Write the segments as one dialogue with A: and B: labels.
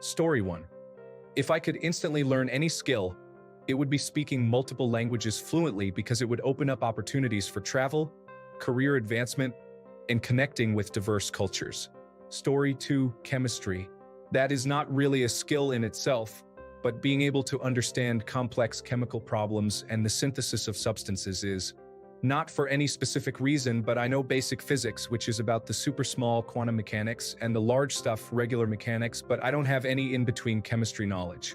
A: Story 1. If I could instantly learn any skill, it would be speaking multiple languages fluently because it would open up opportunities for travel, career advancement, and connecting with diverse cultures. Story 2. Chemistry. That is not really a skill in itself, but being able to understand complex chemical problems and the synthesis of substances is. Not for any specific reason, but I know basic physics, which is about the super small quantum mechanics, and the large stuff, regular mechanics, but I don't have any in-between chemistry knowledge.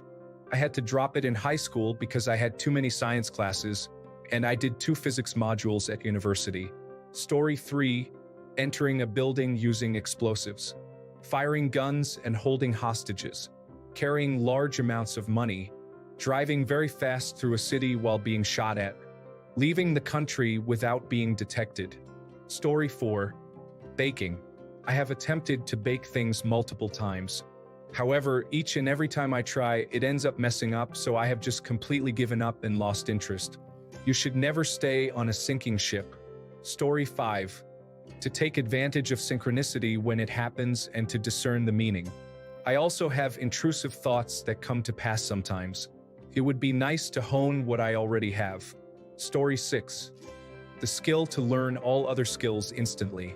A: I had to drop it in high school because I had too many science classes, and I did 2 physics modules at university. Story 3. Entering a building using explosives. Firing guns and holding hostages. Carrying large amounts of money. Driving very fast through a city while being shot at. Leaving the country without being detected. Story 4. Baking. I have attempted to bake things multiple times. However, each and every time I try, it ends up messing up, so I have just completely given up and lost interest. You should never stay on a sinking ship. Story 5. To take advantage of synchronicity when it happens and to discern the meaning. I also have intrusive thoughts that come to pass sometimes. It would be nice to hone what I already have. Story 6. The skill to learn all other skills instantly.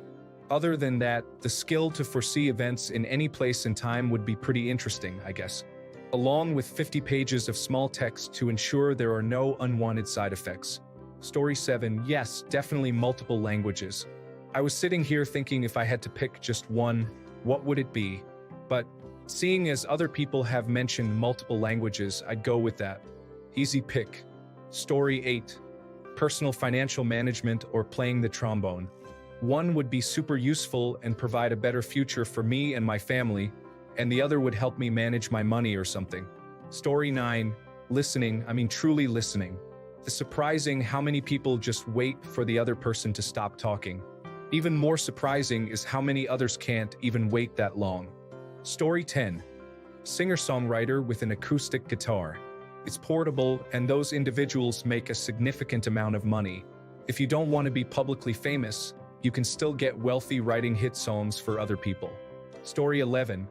A: Other than that, the skill to foresee events in any place and time would be pretty interesting, I guess. Along with 50 pages of small text to ensure there are no unwanted side effects. Story 7. Yes, definitely multiple languages. I was sitting here thinking if I had to pick just one, what would it be? But seeing as other people have mentioned multiple languages, I'd go with that. Easy pick. Story 8. Personal financial management or playing the trombone. One would be super useful and provide a better future for me and my family, and the other would help me manage my money or something. Story 9. Listening, truly listening. It's surprising how many people just wait for the other person to stop talking. Even more surprising is how many others can't even wait that long. Story 10. Singer-songwriter with an acoustic guitar. It's portable, and those individuals make a significant amount of money. If you don't want to be publicly famous, you can still get wealthy writing hit songs for other people. Story 11.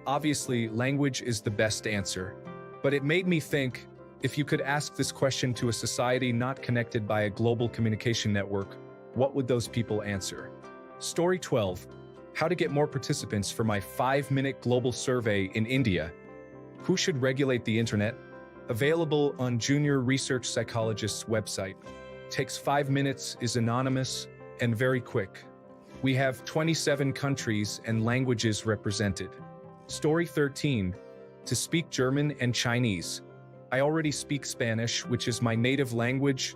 A: Obviously, language is the best answer. But it made me think, if you could ask this question to a society not connected by a global communication network, what would those people answer? Story 12. How to get more participants for my 5-minute global survey in India. Who should regulate the internet? Available on Junior Research Psychologist's website. Takes 5 minutes, is anonymous, and very quick. We have 27 countries and languages represented. Story 13. To speak German and Chinese. I already speak Spanish, which is my native language,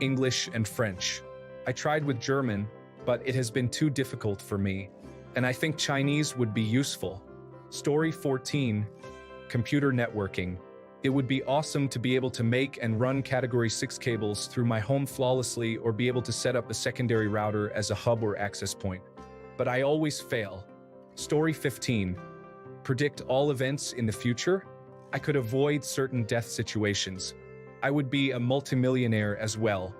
A: English, and French. I tried with German, but it has been too difficult for me, and I think Chinese would be useful. Story 14. Computer networking. It would be awesome to be able to make and run Category 6 cables through my home flawlessly or be able to set up a secondary router as a hub or access point. But I always fail. Story 15. Predict all events in the future? I could avoid certain death situations. I would be a multimillionaire as well.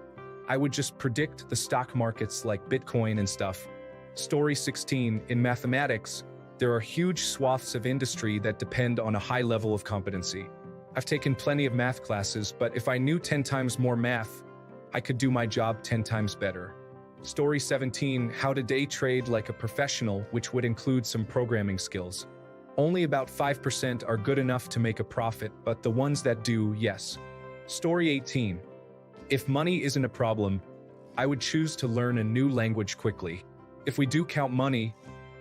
A: I would just predict the stock markets like Bitcoin and stuff. Story 16. In mathematics, there are huge swaths of industry that depend on a high level of competency. I've taken plenty of math classes, but if I knew 10 times more math, I could do my job 10 times better. Story 17. How to day trade like a professional, which would include some programming skills. Only about 5% are good enough to make a profit, but the ones that do, yes. Story 18. If money isn't a problem, I would choose to learn a new language quickly. If we do count money,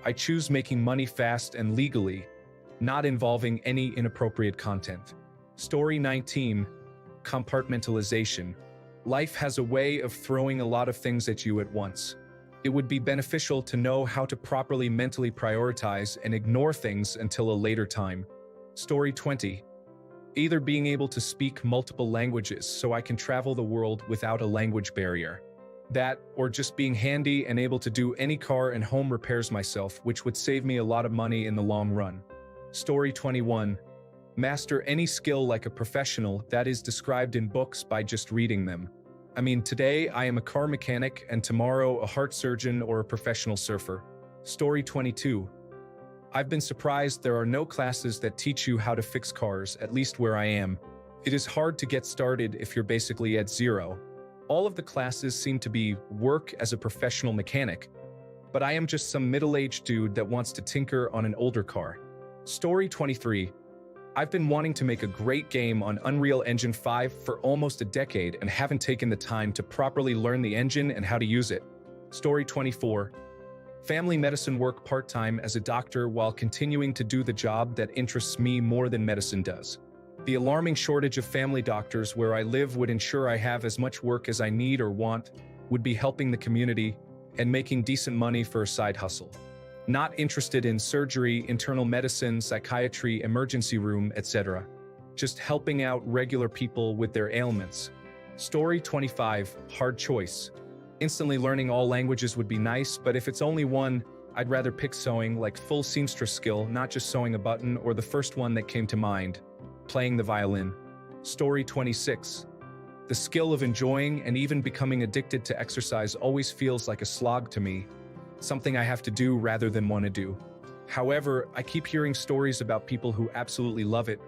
A: I choose making money fast and legally, not involving any inappropriate content. Story 19. Compartmentalization. Life has a way of throwing a lot of things at you at once. It would be beneficial to know how to properly mentally prioritize and ignore things until a later time. Story 20. Either being able to speak multiple languages so I can travel the world without a language barrier. That, or just being handy and able to do any car and home repairs myself, which would save me a lot of money in the long run. Story 21. Master any skill like a professional that is described in books by just reading them. Today I am a car mechanic and tomorrow a heart surgeon or a professional surfer. Story 22. I've been surprised there are no classes that teach you how to fix cars, at least where I am. It is hard to get started if you're basically at zero. All of the classes seem to be work as a professional mechanic, but I am just some middle-aged dude that wants to tinker on an older car. Story 23. I've been wanting to make a great game on Unreal Engine 5 for almost a decade and haven't taken the time to properly learn the engine and how to use it. Story 24. Family medicine work part-time as a doctor while continuing to do the job that interests me more than medicine does. The alarming shortage of family doctors where I live would ensure I have as much work as I need or want, would be helping the community, and making decent money for a side hustle. Not interested in surgery, internal medicine, psychiatry, emergency room, etc. Just helping out regular people with their ailments. Story 25. Hard choice. Instantly learning all languages would be nice, but if it's only one, I'd rather pick sewing, like full seamstress skill, not just sewing a button, or the first one that came to mind, playing the violin. Story 26. The skill of enjoying and even becoming addicted to exercise always feels like a slog to me, something I have to do rather than want to do. However, I keep hearing stories about people who absolutely love it,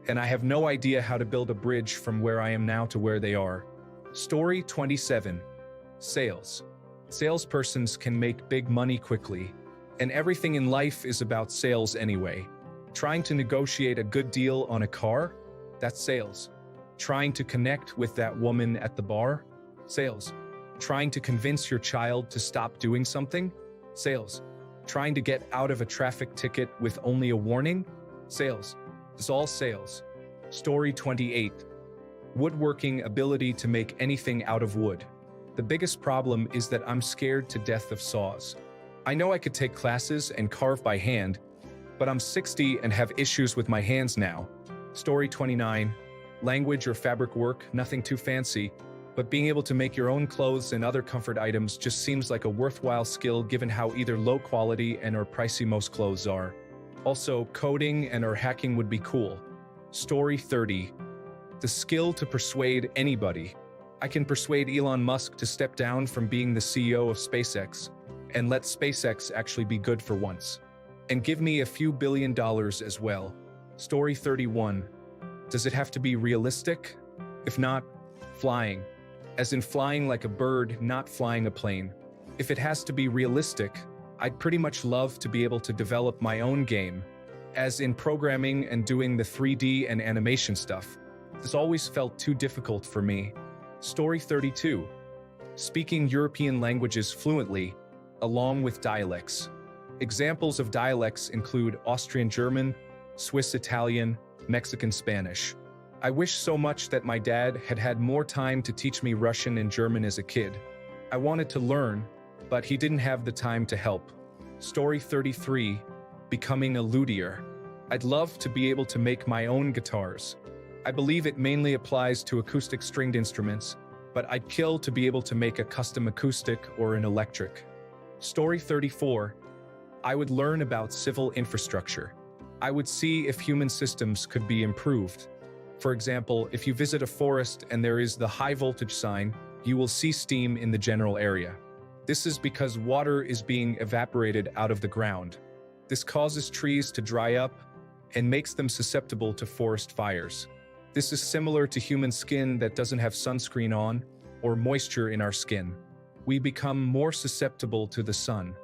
A: and I have no idea how to build a bridge from where I am now to where they are. Story 27. Sales. Salespersons can make big money quickly, and everything in life is about sales anyway. Trying to negotiate a good deal on a car? That's sales. Trying to connect with that woman at the bar? Sales. Trying to convince your child to stop doing something? Sales. Trying to get out of a traffic ticket with only a warning? Sales. It's all sales. Story 28. Woodworking ability to make anything out of wood. The biggest problem is that I'm scared to death of saws. I know I could take classes and carve by hand, but I'm 60 and have issues with my hands now. Story 29. Language or fabric work, nothing too fancy, but being able to make your own clothes and other comfort items just seems like a worthwhile skill given how either low quality and or pricey most clothes are. Also, coding and or hacking would be cool. Story 30. The skill to persuade anybody. I can persuade Elon Musk to step down from being the CEO of SpaceX and let SpaceX actually be good for once. And give me a few $1 billion as well. Story 31. Does it have to be realistic? If not, flying. As in flying like a bird, not flying a plane. If it has to be realistic, I'd pretty much love to be able to develop my own game. As in programming and doing the 3D and animation stuff. This always felt too difficult for me. Story 32. Speaking European languages fluently, along with dialects. Examples of dialects include Austrian German, Swiss Italian, Mexican Spanish. I wish so much that my dad had had more time to teach me Russian and German as a kid. I wanted to learn, but he didn't have the time to help. Story 33. Becoming a luthier. I'd love to be able to make my own guitars. I believe it mainly applies to acoustic stringed instruments, but I'd kill to be able to make a custom acoustic or an electric. Story 34. I would learn about civil infrastructure. I would see if human systems could be improved. For example, if you visit a forest and there is the high voltage sign, you will see steam in the general area. This is because water is being evaporated out of the ground. This causes trees to dry up and makes them susceptible to forest fires. This is similar to human skin that doesn't have sunscreen on or moisture in our skin. We become more susceptible to the sun.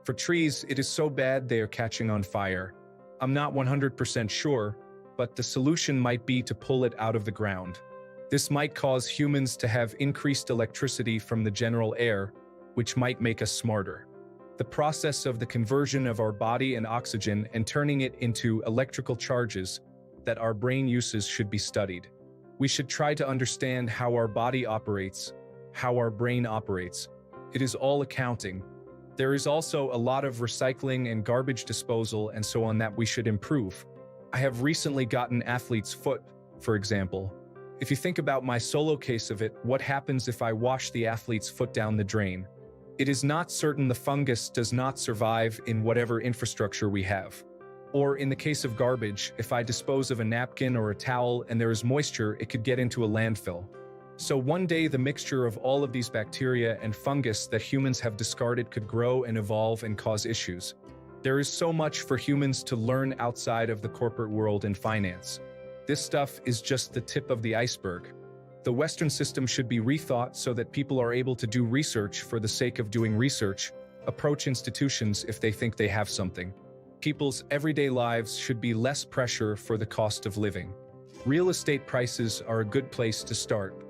A: For trees, it is so bad they are catching on fire. I'm not 100% sure, but the solution might be to pull it out of the ground. This might cause humans to have increased electricity from the general air, which might make us smarter. The process of the conversion of our body and oxygen and turning it into electrical charges that our brain uses should be studied. We should try to understand how our body operates, how our brain operates. It is all accounting. There is also a lot of recycling and garbage disposal and so on that we should improve. I have recently gotten athlete's foot, for example. If you think about my solo case of it, what happens if I wash the athlete's foot down the drain? It is not certain the fungus does not survive in whatever infrastructure we have. Or in the case of garbage, if I dispose of a napkin or a towel and there is moisture, it could get into a landfill. So one day the mixture of all of these bacteria and fungus that humans have discarded could grow and evolve and cause issues. There is so much for humans to learn outside of the corporate world and finance. This stuff is just the tip of the iceberg. The Western system should be rethought so that people are able to do research for the sake of doing research, approach institutions if they think they have something. People's everyday lives should be less pressure for the cost of living. Real estate prices are a good place to start.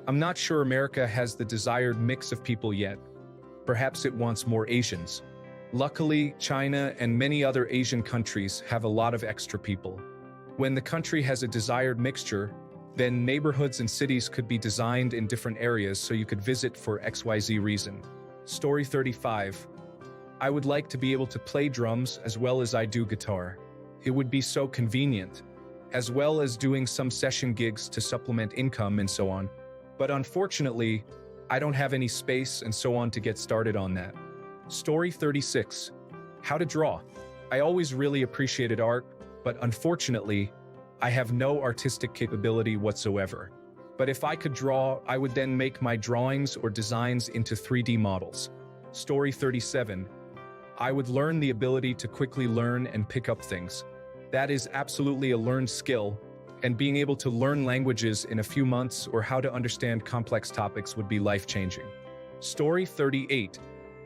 A: I'm not sure America has the desired mix of people yet. Perhaps it wants more Asians. Luckily, China and many other Asian countries have a lot of extra people. When the country has a desired mixture, then neighborhoods and cities could be designed in different areas so you could visit for XYZ reason. Story 35. I would like to be able to play drums as well as I do guitar. It would be so convenient, as well as doing some session gigs to supplement income and so on. But unfortunately, I don't have any space and so on to get started on that. Story 36. How to draw. I always really appreciated art, but unfortunately, I have no artistic capability whatsoever. But if I could draw, I would then make my drawings or designs into 3D models. Story 37. I would learn the ability to quickly learn and pick up things. That is absolutely a learned skill, and being able to learn languages in a few months or how to understand complex topics would be life-changing. Story 38.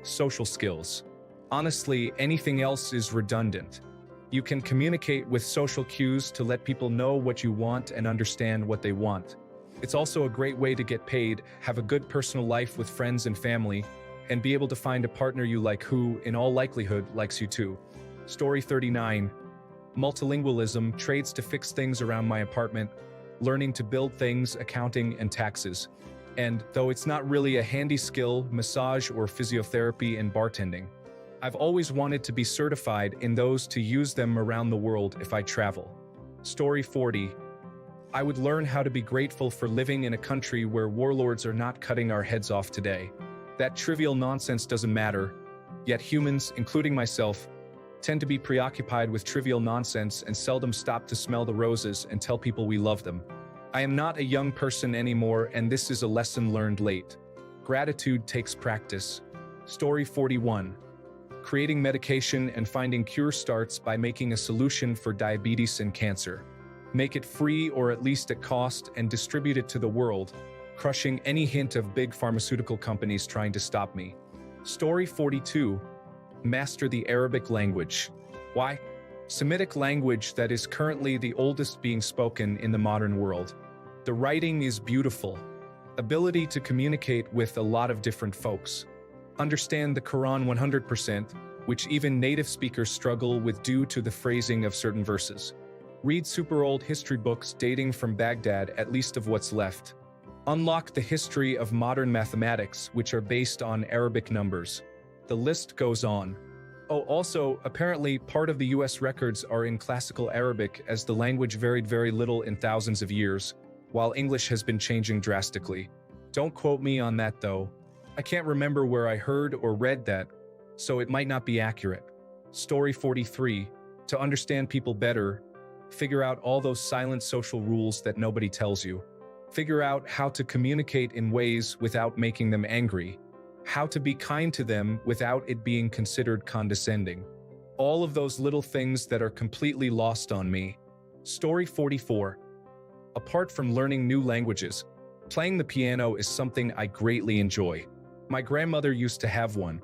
A: Social skills. Honestly, anything else is redundant. You can communicate with social cues to let people know what you want and understand what they want. It's also a great way to get paid, have a good personal life with friends and family, and be able to find a partner you like who, in all likelihood, likes you too. Story 39. Multilingualism, trades to fix things around my apartment, learning to build things, accounting, and taxes. And, though it's not really a handy skill, massage or physiotherapy and bartending. I've always wanted to be certified in those to use them around the world if I travel. Story 40. I would learn how to be grateful for living in a country where warlords are not cutting our heads off today. That trivial nonsense doesn't matter, yet humans, including myself, tend to be preoccupied with trivial nonsense and seldom stop to smell the roses and tell people we love them. I am not a young person anymore, and this is a lesson learned late. Gratitude takes practice. Story 41. Creating medication and finding cure starts by making a solution for diabetes and cancer. Make it free or at least at cost and distribute it to the world, crushing any hint of big pharmaceutical companies trying to stop me. Story 42. Master the Arabic language. Why? Semitic language that is currently the oldest being spoken in the modern world. The writing is beautiful. Ability to communicate with a lot of different folks. Understand the Quran 100%, which even native speakers struggle with due to the phrasing of certain verses. Read super old history books dating from Baghdad, at least of what's left. Unlock the history of modern mathematics, which are based on Arabic numbers. The list goes on. Oh, also, apparently part of the US records are in classical Arabic, as the language varied very little in thousands of years, while English has been changing drastically. Don't quote me on that though. I can't remember where I heard or read that, so it might not be accurate. Story 43. To understand people better, figure out all those silent social rules that nobody tells you. Figure out how to communicate in ways without making them angry. How to be kind to them without it being considered condescending. All of those little things that are completely lost on me. Story 44. Apart from learning new languages, playing the piano is something I greatly enjoy. My grandmother used to have one.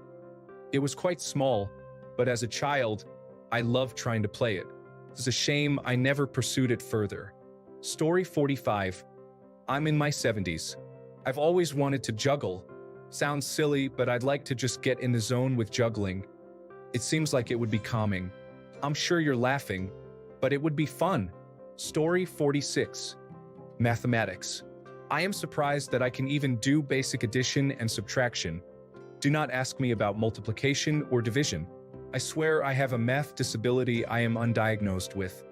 A: It was quite small, but as a child, I loved trying to play it. It's a shame I never pursued it further. Story 45. I'm in my 70s. I've always wanted to juggle. Sounds silly, but I'd like to just get in the zone with juggling. It seems like it would be calming. I'm sure you're laughing, but it would be fun. Story 46. Mathematics. I am surprised that I can even do basic addition and subtraction. Do not ask me about multiplication or division. I swear I have a math disability I am undiagnosed with.